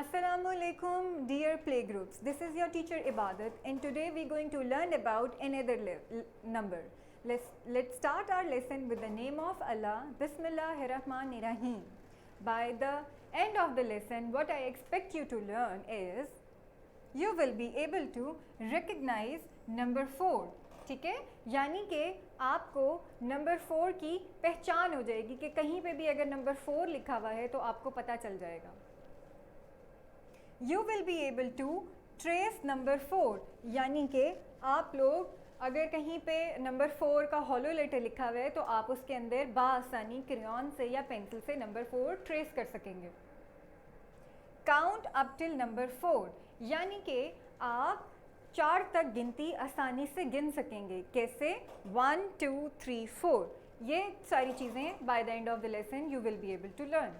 Assalamualaikum dear playgroups. This is your teacher Ebadut and today we are going to learn about another number. Let's start our lesson with the name of Allah. Bismillahirrahmanirrahim. By the end of the lesson, what I expect you to learn is you will be able to recognize number 4. ठीक है, यानी कि आपको number 4 की पहचान हो जाएगी कि कहीं पे भी अगर नंबर 4 लिखा हुआ है तो आपको पता चल जाएगा. You will be able to trace number 4, यानी कि आप लोग अगर कहीं पे नंबर 4 का हॉलो लेटर लिखा हुआ है तो आप उसके अंदर बासानी क्रेयॉन से या पेंसिल से नंबर 4 ट्रेस कर सकेंगे. काउंट अप टिल नंबर 4, यानी कि आप 4 तक गिनती आसानी से गिन सकेंगे. कैसे? 1 2 3 4. ये सारी चीज़ें by the end of the lesson you will be able to learn.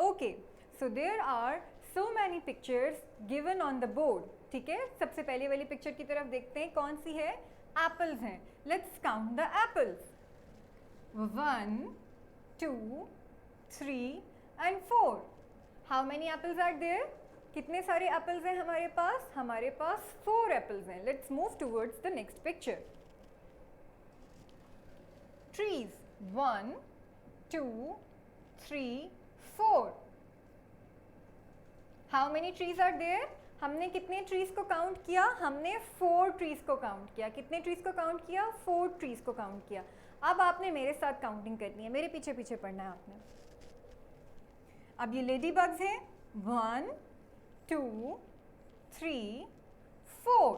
Okay, so there are so many pictures given on the board. ठीक है, सबसे पहले वाली पिक्चर की तरफ देखते हैं. कौन सी है? एप्पल्स हैं. Let's count the apples. 1 2 3 and 4. How many apples are there? कितने सारे एप्पल्स हैं हमारे पास? हमारे पास 4 एप्पल्स हैं. Let's move towards the next picture. Trees. 1 2 3 4. How many trees are there? हमने कितने ट्रीज को काउंट किया? हमने 4 ट्रीज को काउंट किया. कितने ट्रीज को काउंट किया? 4 ट्रीज को काउंट किया. अब आपने मेरे साथ काउंटिंग करनी है, मेरे पीछे पीछे पढ़ना है आपने. अब ये लेडी बग्स हैं. 1 2 3 4.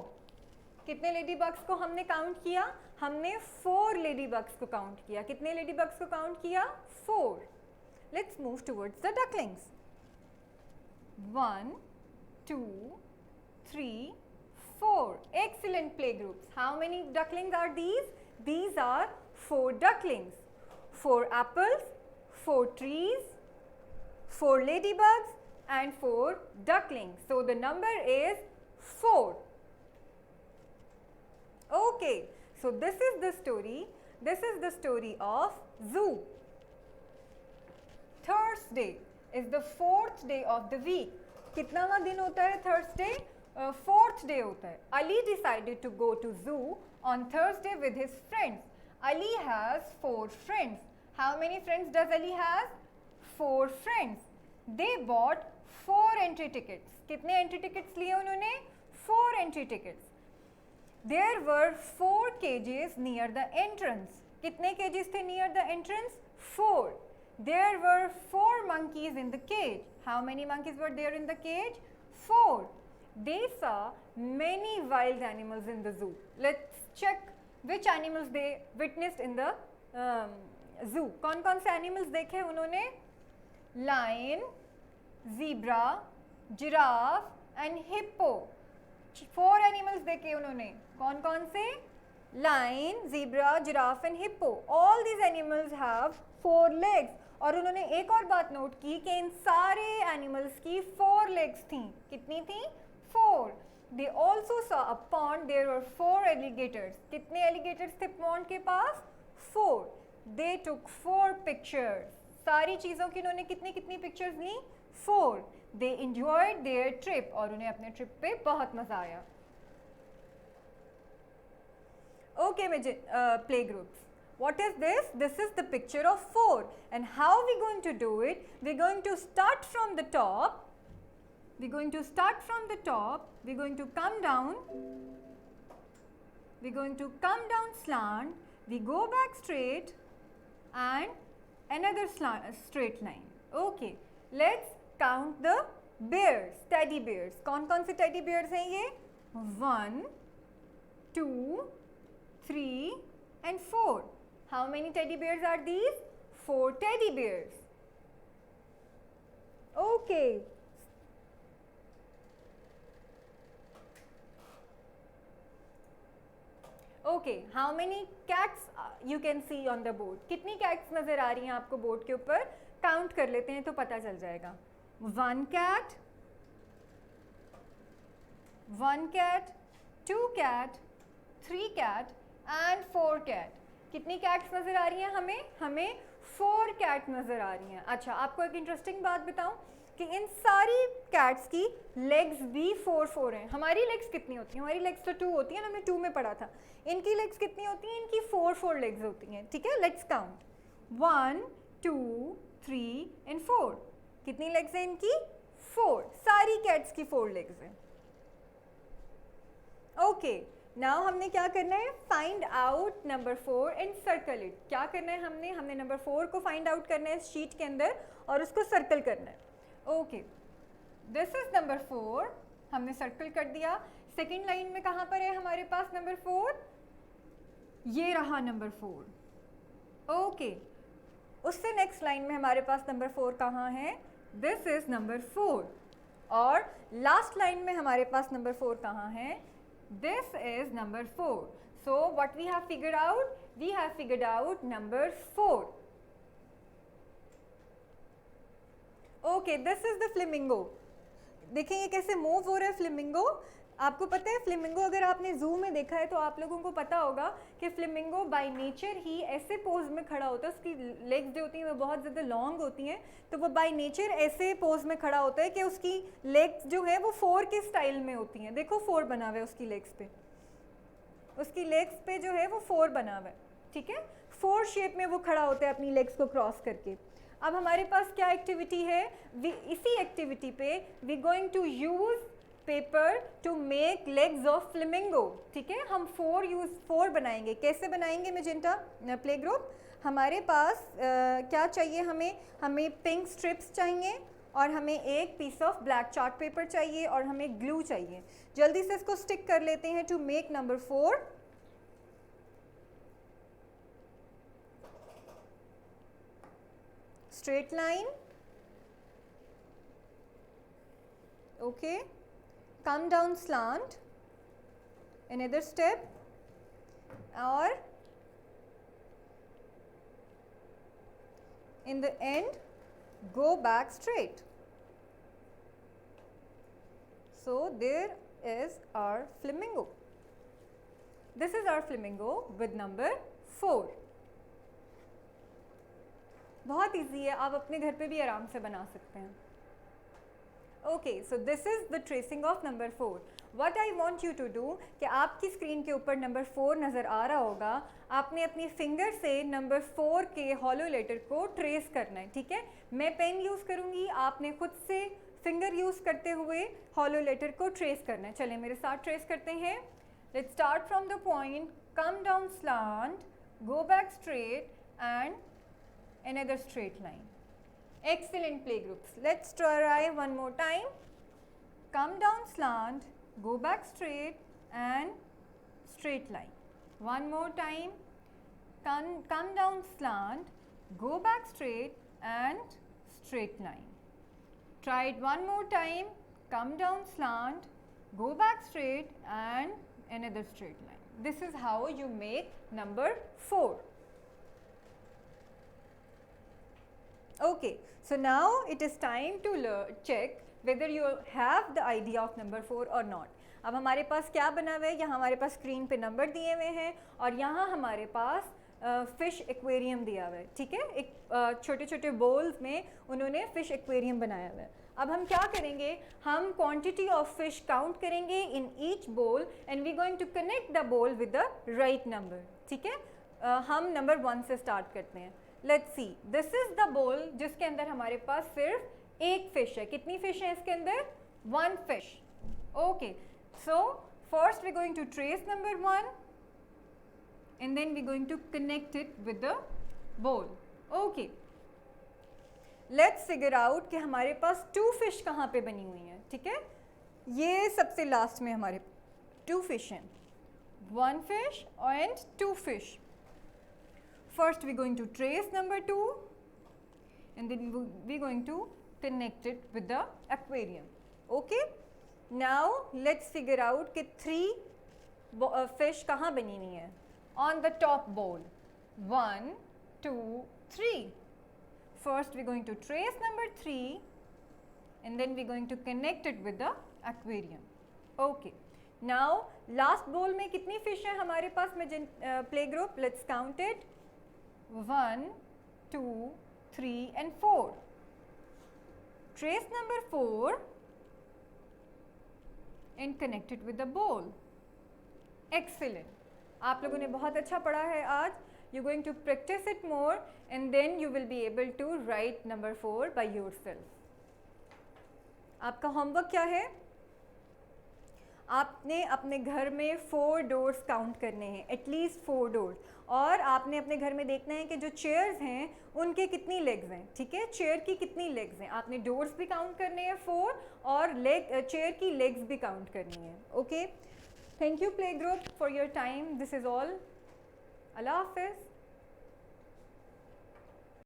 कितने लेडी बग्स को हमने काउंट किया? हमने 4 लेडी बग्स को काउंट किया. कितने लेडी बग्स को काउंट किया? 4. Let's move towards the ducklings. 1 2 3 4. Excellent playgroups. How many ducklings are these? These are 4 ducklings. 4 apples, 4 trees, 4 ladybugs and 4 ducklings. So the number is 4. Okay, so this is the story. This is the story of zoo. Thursday is the 4th day of the week. कितनावां दिन होता है Thursday? 4th day होता है. Ali decided to go to zoo on Thursday with his friends. Ali has 4 friends. How many friends does Ali has? 4 friends. They bought 4 entry tickets. कितने entry tickets लिए उन्होंने? 4 entry tickets. There were 4 cages near the entrance. कितने cages थे near the entrance? 4. There were 4 monkeys in the cage. How many monkeys were there in the cage? 4. They saw many wild animals in the zoo. Let's check which animals they witnessed in the zoo. कौन कौन से animals देखे उन्होंने? Lion, zebra, giraffe and hippo. 4 animals देखे उन्होंने. कौन कौन से? Lion, zebra, giraffe and hippo. All these animals have 4 legs. और उन्होंने एक और बात नोट की कि इन सारे एनिमल्स की 4 लेग्स थी. कितनी थी? 4. They also saw a pond. There were 4 alligators. कितने alligators थे pond के पास? 4. They took 4 pictures. सारी चीज़ों की उन्होंने कितनी कितनी pictures Lee? 4. They enjoyed their trip. और उन्हें अपने ट्रिप पे बहुत मज़ा आया. Okay, play groups. What is this? This is the picture of 4. And how we going to do it? We're going to start from the top. We're going to start from the top. We're going to come down. We're going to come down slant. We go back straight and another straight line. Okay. Let's count the bears, teddy bears. कौन-कौन से teddy bears हैं ये? 1 2 3 and 4. How many teddy bears are these? 4 teddy bears. Okay. Okay. How many cats you can see on the board? कितनी cats नजर आ रही हैं आपको board के ऊपर? काउंट कर लेते हैं तो पता चल जाएगा. 1 cat, 1 cat, 2 cat, 3 cat and 4 cat. कितनी कैट्स नजर आ रही हैं हमें? हमें 4 कैट नज़र आ रही हैं। अच्छा, आपको एक इंटरेस्टिंग बात बताऊं कि इन सारी कैट्स की लेग्स भी 4 हैं। हमारी लेग्स कितनी होती हैं? हमारी लेग्स तो 2 होती हैं ना, हमने 2 में पढ़ा था। इनकी लेग्स कितनी होती हैं? इनकी 4 लेग्स होती हैं। ठीक है, लेट्स काउंट 1 2 3 एंड 4। कितनी लेग्स हैं इनकी? 4। सारी कैट्स की 4 लेग्स हैं। ओके, नाउ हमने क्या करना है? Find out number 4 and circle it. क्या करना है हमने नंबर 4 को फाइंड आउट करना है इस शीट के अंदर और उसको सर्कल करना है। ओके, दिस इज नंबर 4, हमने सर्कल कर दिया। सेकेंड लाइन में कहाँ पर है हमारे पास नंबर 4? ये रहा नंबर 4। ओके, उससे नेक्स्ट लाइन में हमारे पास नंबर 4 कहाँ है? This is number 4। और लास्ट लाइन में हमारे पास नंबर 4 कहाँ है? This is number 4. So what we have figured out? We have figured out number 4. Okay, this is the flamingo. देखें ये कैसे मूव हो रहा है फ्लेमिंगो। आपको पता है फ्लेमिंगो, अगर आपने जू में देखा है तो आप लोगों को पता होगा कि फ्लेमिंगो बाय नेचर ही ऐसे पोज में खड़ा होता है। उसकी लेग्स जो होती हैं वो बहुत ज़्यादा लॉन्ग होती हैं, तो वो बाय नेचर ऐसे पोज में खड़ा होता है कि उसकी लेग्स जो है वो 4 के स्टाइल में होती हैं। देखो 4 बना हुआ है उसकी लेग्स पे, उसकी लेग्स पे जो है वो 4 बना हुआ है। ठीक है, 4 शेप में वो खड़ा होता है अपनी लेग्स को क्रॉस करके। अब हमारे पास क्या एक्टिविटी है? इसी एक्टिविटी पे we going to use paper to make legs of flamingo. ठीक है, हम 4 बनाएंगे। कैसे बनाएंगे मैजेंटा प्ले ग्रुप? हमारे पास क्या चाहिए हमें पिंक स्ट्रिप्स चाहिए और हमें एक piece of black chart paper चाहिए और हमें ग्लू चाहिए। जल्दी से इसको स्टिक कर लेते हैं to make number 4। Straight line, okay, come down slant, another step, or in the end go back straight. So there is our flamingo. This is our flamingo with number 4. बहुत easy है, आप अपने घर पे भी आराम से बना सकते हैं। Okay, so this is the tracing of number 4। What I want you to do कि आपकी स्क्रीन के ऊपर नंबर 4 नज़र आ रहा होगा, आपने अपनी फिंगर से नंबर 4 के हॉलो लेटर को ट्रेस करना है। ठीक है, मैं पेन यूज़ करूँगी, आपने खुद से फिंगर यूज़ करते हुए हॉलो लेटर को ट्रेस करना है। चलें मेरे साथ ट्रेस करते हैं। Let's start from the point, come down slant, go back straight and another straight line. Excellent playgroups. Let's try one more time. Come down slant, go back straight and straight line. One more time. Come down slant, go back straight and straight line. Try it one more time. Come down slant, go back straight and another straight line. This is how you make number 4. Okay, so now it is time to check whether you have the idea of number 4 or not. अब हमारे पास क्या बना हुआ है? यहाँ हमारे पास screen पे number दिए हुए हैं और यहाँ हमारे पास फिश एक्वेरियम दिया हुआ है। ठीक है, एक छोटे छोटे बोल्स में उन्होंने फिश एक्वेरियम बनाया हुआ है। अब हम क्या करेंगे? हम क्वांटिटी ऑफ फिश काउंट करेंगे in each bowl and we going to connect the bowl with the right number. ठीक है, हम नंबर 1 से स्टार्ट करते हैं। Let's see, this is the bowl जिसके अंदर हमारे पास सिर्फ एक फिश है। कितनी फिश है इसके अंदर? 1 fish. Okay, so first we going to trace number 1 and then we going to connect it with the bowl. Okay, let's figure out कि हमारे पास 2 फिश कहाँ पे बनी हुई हैं। ठीक है, ये सबसे लास्ट में हमारे 2 फिश हैं, 1 fish and 2 fish. First we are going to trace number 2 and then we are going to connect it with the aquarium. Okay, now let's figure out कि 3 fish कहाँ बनी हुई हैं? On the top bowl, 1 2 3. First we are going to trace number 3 and then we are going to connect it with the aquarium. Okay, now last bowl में कितनी fish हैं हमारे पास में play group? Let's count it. 1 2, 3 and 4. Trace number 4 and connect it with the ball. Excellent. आप लोगों ने बहुत अच्छा पढ़ा है आज. You're going to practice it more and then you will be able to write number 4 by yourself. आपका homework क्या है? आपने अपने घर में 4 डोर्स काउंट करने हैं, एटलीस्ट 4 डोर्स. और आपने अपने घर में देखना है कि जो चेयर्स हैं उनके कितनी लेग्स हैं. ठीक है, चेयर की कितनी लेग्स हैं. आपने डोर्स भी काउंट करने हैं 4 और चेयर की लेग्स भी काउंट करनी है. Okay, thank you play group for your time. This is all. अल्लाह हाफिज़.